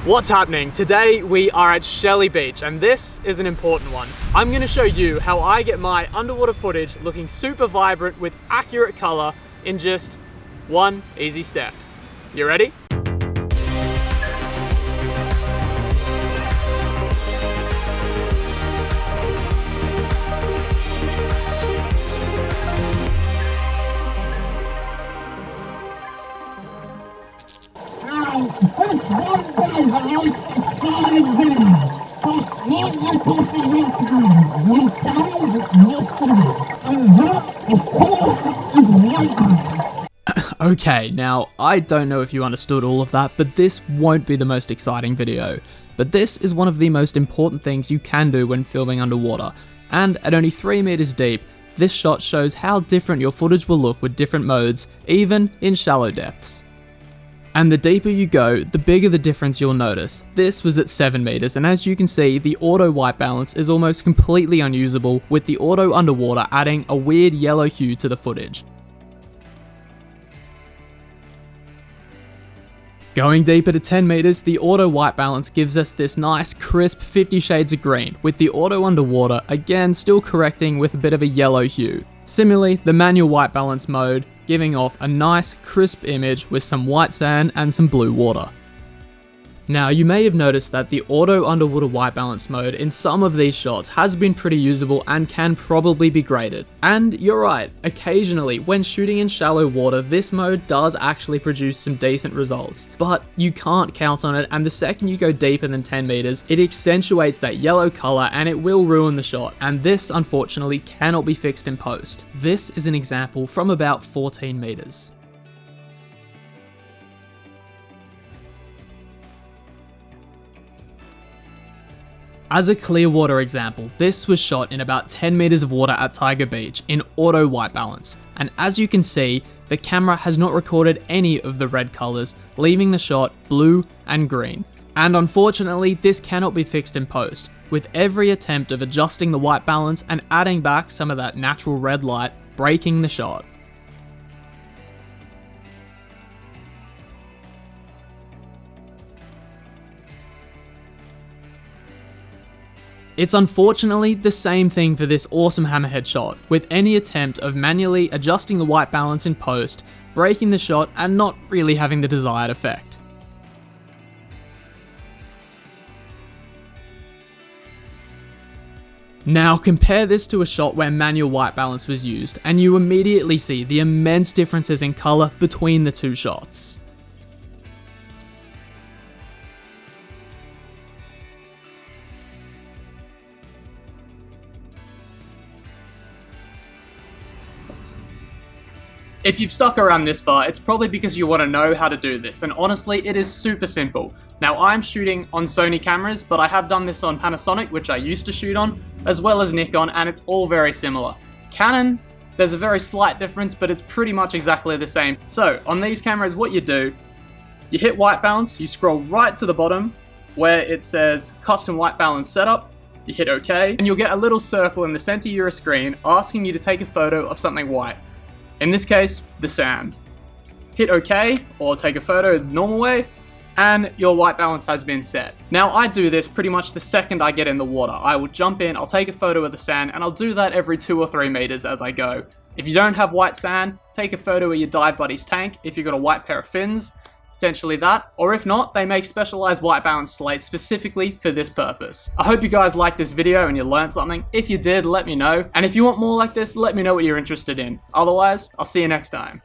What's happening? Today we are at Shelley Beach and this is an important one. I'm going to show you how I get my underwater footage looking super vibrant with accurate color in just one easy step. You ready? Okay, now I don't know if you understood all of that, but this won't be the most exciting video. But this is one of the most important things you can do when filming underwater, and at only 3 meters deep, this shot shows how different your footage will look with different modes, even in shallow depths. And the deeper you go, the bigger the difference you'll notice. This was at 7 meters, and as you can see, the auto white balance is almost completely unusable, with the auto underwater adding a weird yellow hue to the footage. Going deeper to 10 meters, the auto white balance gives us this nice crisp 50 shades of green, with the auto underwater again still correcting with a bit of a yellow hue. Similarly, the manual white balance mode giving off a nice crisp image with some white sand and some blue water. Now you may have noticed that the auto underwater white balance mode in some of these shots has been pretty usable and can probably be graded. And you're right, occasionally when shooting in shallow water this mode does actually produce some decent results, but you can't count on it, and the second you go deeper than 10 meters it accentuates that yellow color and it will ruin the shot, and this unfortunately cannot be fixed in post. This is an example from about 14 meters. As a clear water example, this was shot in about 10 meters of water at Tiger Beach in auto white balance, and as you can see, the camera has not recorded any of the red colors, leaving the shot blue and green. And unfortunately, this cannot be fixed in post, with every attempt of adjusting the white balance and adding back some of that natural red light breaking the shot. It's unfortunately the same thing for this awesome hammerhead shot, with any attempt of manually adjusting the white balance in post, breaking the shot and not really having the desired effect. Now compare this to a shot where manual white balance was used, and you immediately see the immense differences in color between the two shots. If you've stuck around this far, it's probably because you want to know how to do this, and honestly, it is super simple. Now, I'm shooting on Sony cameras, but I have done this on Panasonic, which I used to shoot on, as well as Nikon, and it's all very similar. Canon, there's a very slight difference, but it's pretty much exactly the same. So, on these cameras, what you do, you hit white balance, you scroll right to the bottom, where it says Custom White Balance Setup, you hit OK, and you'll get a little circle in the center of your screen asking you to take a photo of something white. In this case, the sand. Hit OK, or take a photo the normal way, and your white balance has been set. Now I do this pretty much the second I get in the water. I will jump in, I'll take a photo of the sand, and I'll do that every 2 or 3 meters as I go. If you don't have white sand, take a photo of your dive buddy's tank if you've got a white pair of fins, potentially that, or if not, they make specialized white balance slates specifically for this purpose. I hope you guys liked this video and you learned something. If you did, let me know, and if you want more like this, let me know what you're interested in. Otherwise, I'll see you next time.